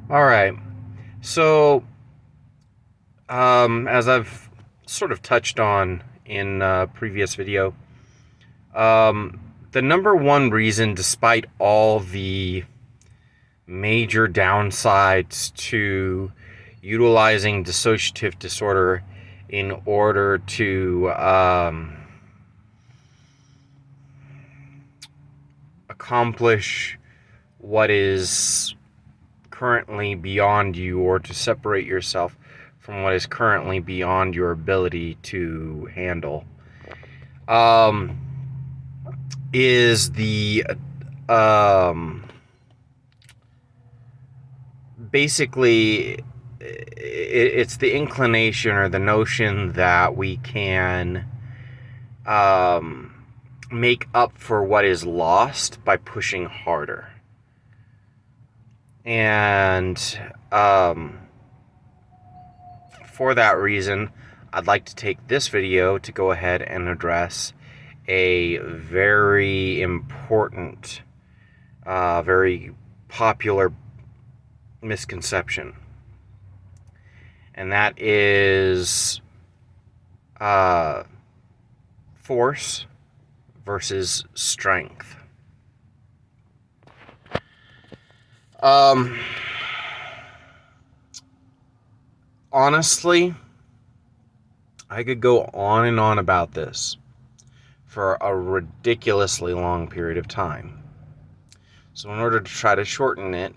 All right. So, as I've sort of touched on in a previous video, the number one reason, despite all the major downsides to utilizing dissociative disorder in order to accomplish what is currently beyond you, or to separate yourself from what is currently beyond your ability to handle, um, is the basically it's the inclination or the notion that we can make up for what is lost by pushing harder. And for that reason, I'd like to take this video to go ahead and address a very important, very popular misconception. And that is force versus strength. Honestly, I could go on and on about this for a ridiculously long period of time. So in order to try to shorten it,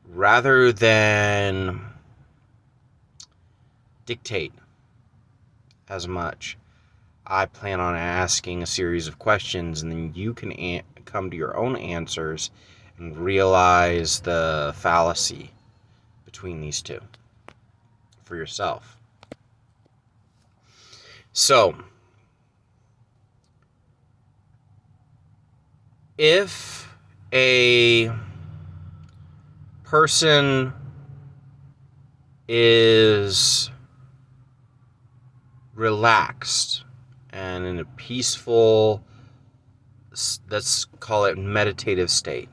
rather than dictate as much, I plan on asking a series of questions, and then you can come to your own answers and realize the fallacy between these two for yourself. So, if a person is relaxed and in a peaceful, let's call it meditative state,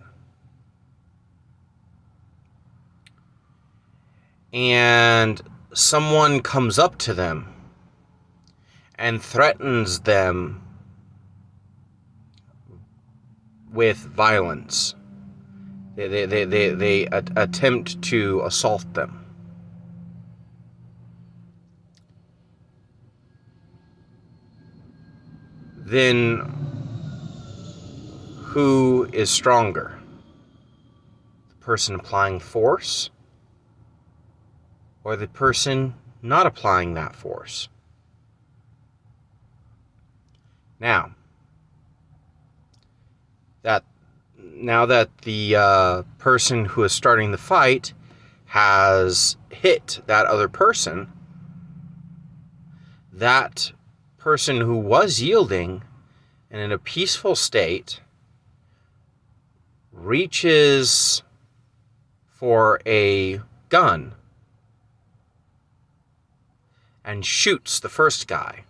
and someone comes up to them and threatens them with violence, they attempt to assault them, then who is stronger? The person applying force, or the person not applying that force? Now that the person who is starting the fight has hit that other person, that person who was yielding and in a peaceful state reaches for a gun and shoots the first guy.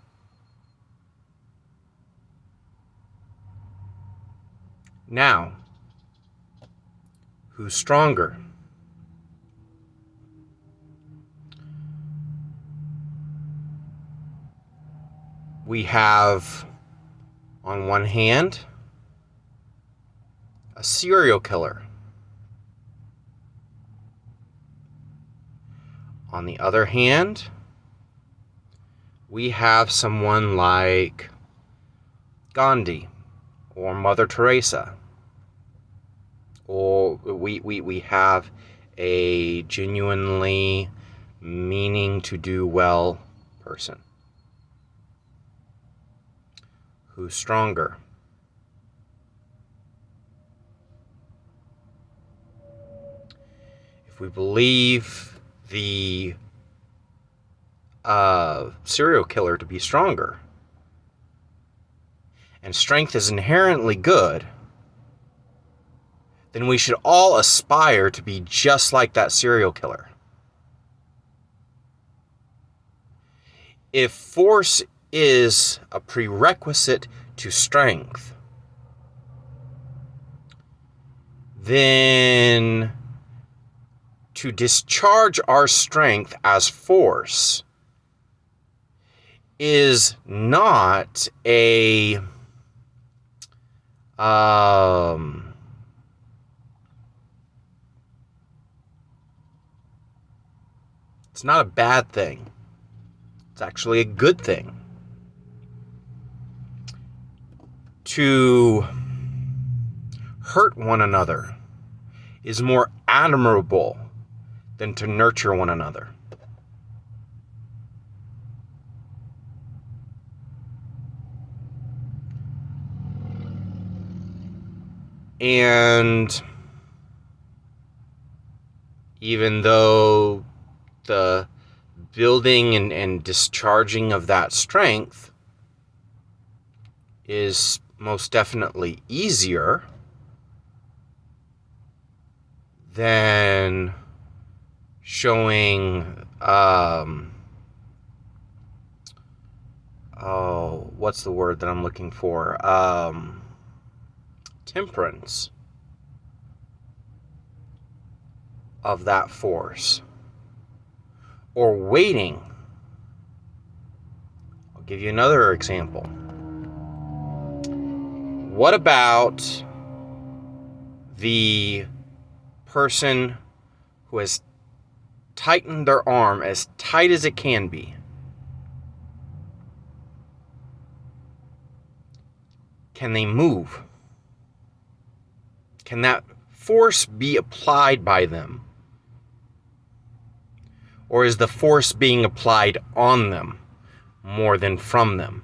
Now, who's stronger? We have, on one hand, a serial killer. On the other hand, we have someone like Gandhi or Mother Teresa, or we have a genuinely meaning to do well person. Who's stronger? If we believe the serial killer to be stronger, and strength is inherently good, then we should all aspire to be just like that serial killer. If force is a prerequisite to strength, then to discharge our strength as force is not a it's not a bad thing. It's actually a good thing. To hurt one another is more admirable than to nurture one another. And even though the building and discharging of that strength is most definitely easier than showing, what's the word that I'm looking for? Temperance of that force, or waiting. I'll give you another example. What about the person who has tightened their arm as tight as it can be? Can they move? Can that force be applied by them? Or is the force being applied on them more than from them?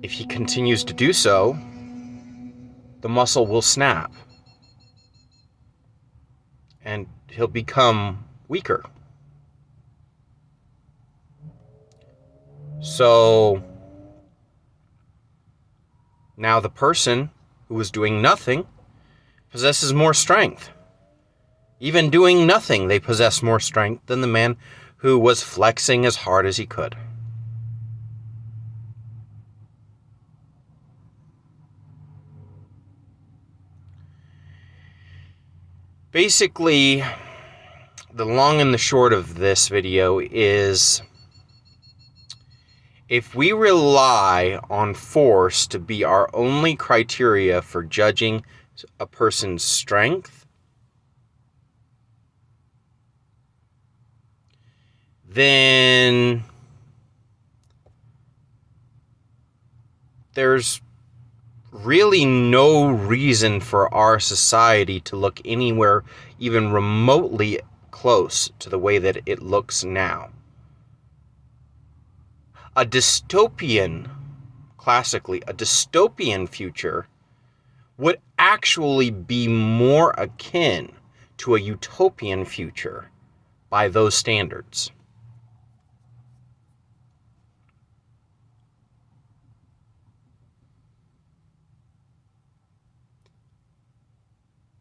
If he continues to do so, the muscle will snap and he'll become weaker. So now the person who was doing nothing possesses more strength. Even doing nothing, they possess more strength than the man who was flexing as hard as he could. Basically, the long and the short of this video is, if we rely on force to be our only criteria for judging a person's strength, then there's really no reason for our society to look anywhere even remotely close to the way that it looks now. Classically, a dystopian future would actually be more akin to a utopian future by those standards.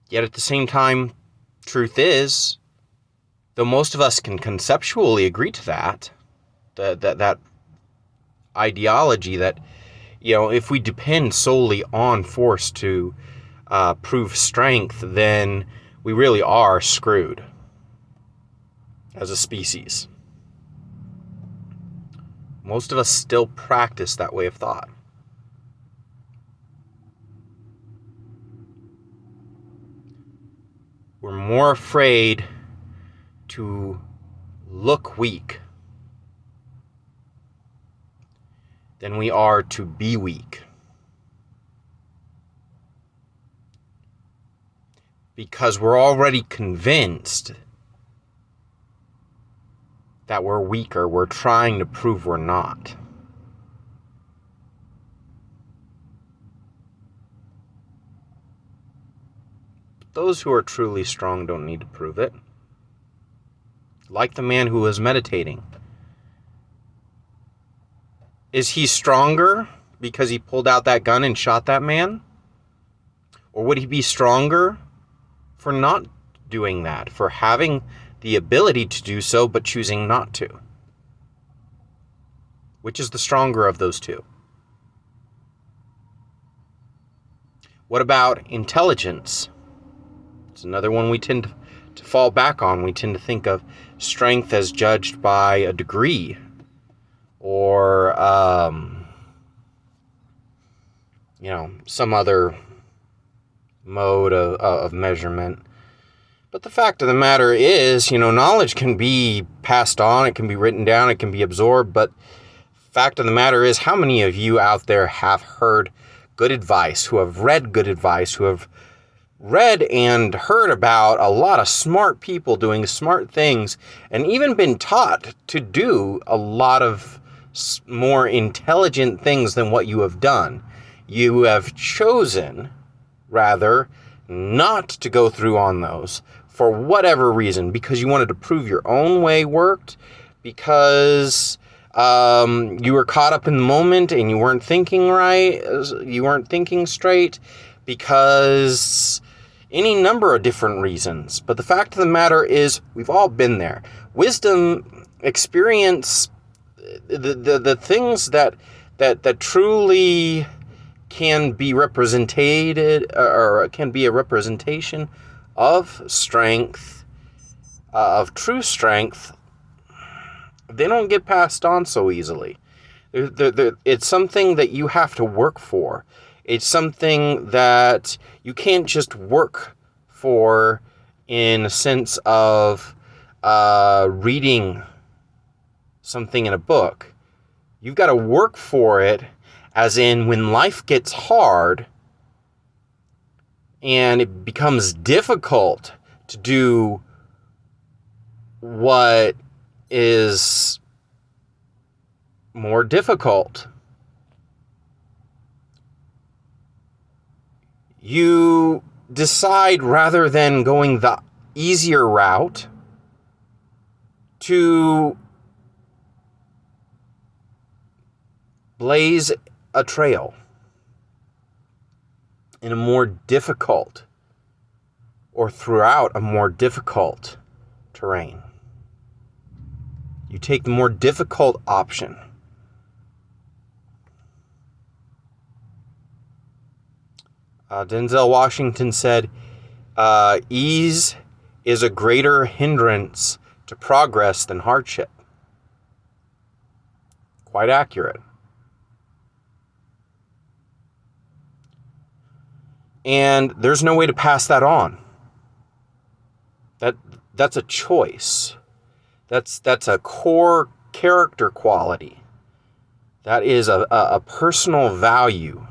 Yet at the same time, truth is, though most of us can conceptually agree to that ideology that, if we depend solely on force to prove strength, then we really are screwed as a species. Most of us still practice that way of thought. We're more afraid to look weak than we are to be weak. Because we're already convinced that we're weaker. We're trying to prove we're not. Those who are truly strong don't need to prove it. Like the man who was meditating. Is he stronger because he pulled out that gun and shot that man? Or would he be stronger for not doing that, for having the ability to do so but choosing not to? Which is the stronger of those two? What about intelligence? It's another one we tend to fall back on. We tend to think of strength as judged by a degree or, some other mode of measurement. But the fact of the matter is, knowledge can be passed on, it can be written down, it can be absorbed, but fact of the matter is, how many of you out there have heard good advice, who have read good advice, who have read and heard about a lot of smart people doing smart things, and even been taught to do a lot of more intelligent things than what you have done? You have chosen, rather, not to go through on those for whatever reason, because you wanted to prove your own way worked, because you were caught up in the moment and you weren't thinking right, you weren't thinking straight, because any number of different reasons. But the fact of the matter is, we've all been there. Wisdom, experience, the things that truly can be represented, or can be a representation of strength, of true strength, they don't get passed on so easily. It's something that you have to work for. It's something that you can't just work for in a sense of reading something in a book. You've got to work for it, as in when life gets hard and it becomes difficult to do what is more difficult, you decide, rather than going the easier route, to blaze a trail in a more difficult, or throughout a more difficult terrain. You take the more difficult option. Denzel Washington said, ease is a greater hindrance to progress than hardship. Quite accurate. And there's no way to pass that on. That's a choice. That's a core character quality. That is a personal value.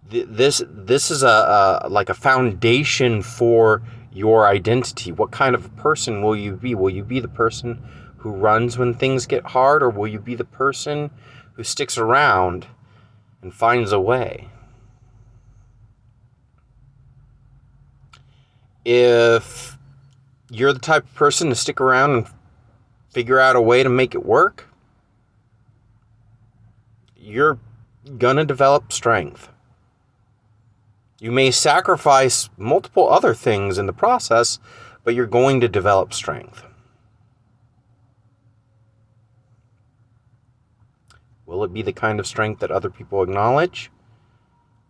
This is like a foundation for your identity. What kind of person will you be? Will you be the person who runs when things get hard, or will you be the person who sticks around and finds a way? If you're the type of person to stick around and figure out a way to make it work, you're gonna develop strength. You may sacrifice multiple other things in the process, but you're going to develop strength. Will it be the kind of strength that other people acknowledge?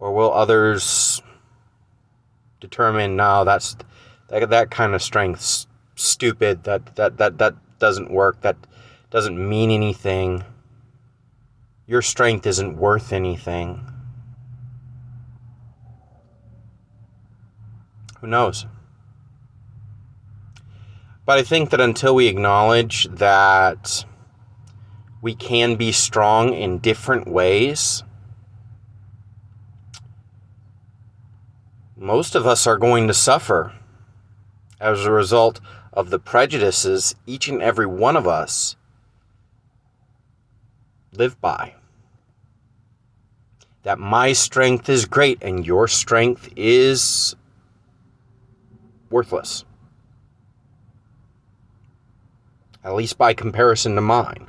Or will others determine, no, that kind of strength's stupid, that doesn't work, that doesn't mean anything, your strength isn't worth anything? Who knows? But I think that until we acknowledge that we can be strong in different ways, most of us are going to suffer as a result of the prejudices each and every one of us live by. That my strength is great and your strength is worthless. At least by comparison to mine.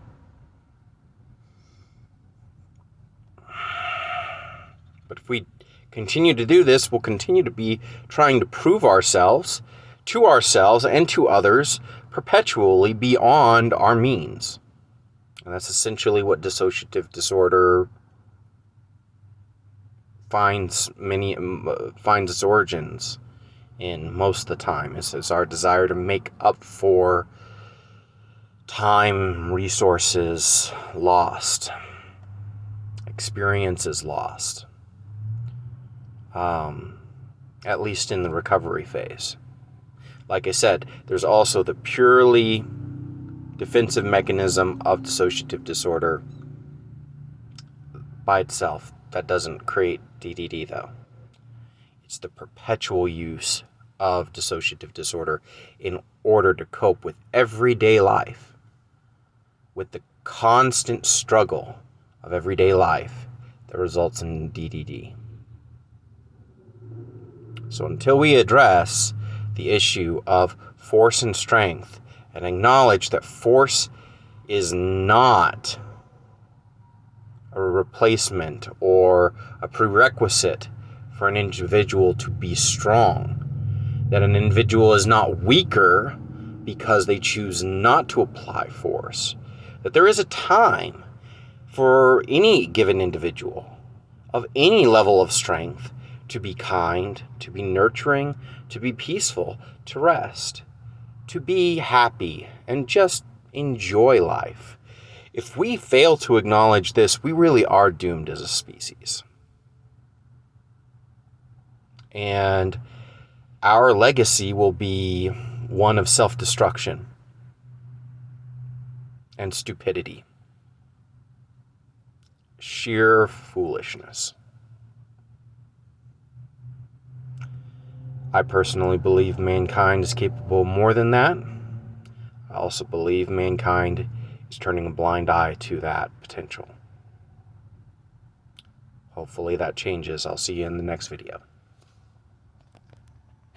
But if we continue to do this, we'll continue to be trying to prove ourselves to ourselves and to others perpetually beyond our means. And that's essentially what dissociative disorder finds its origins in most of the time. It's our desire to make up for time, resources lost, experiences lost, at least in the recovery phase. Like I said, there's also the purely defensive mechanism of dissociative disorder by itself. That doesn't create DDD, though. It's the perpetual use of dissociative disorder in order to cope with everyday life, with the constant struggle of everyday life that results in DDD. So until we address the issue of force and strength and acknowledge that force is not a replacement or a prerequisite for an individual to be strong, that an individual is not weaker because they choose not to apply force, that there is a time for any given individual of any level of strength to be kind, to be nurturing, to be peaceful, to rest, to be happy, and just enjoy life. If we fail to acknowledge this, we really are doomed as a species. And our legacy will be one of self-destruction and stupidity. Sheer foolishness. I personally believe mankind is capable of more than that. I also believe mankind is turning a blind eye to that potential. Hopefully that changes. I'll see you in the next video.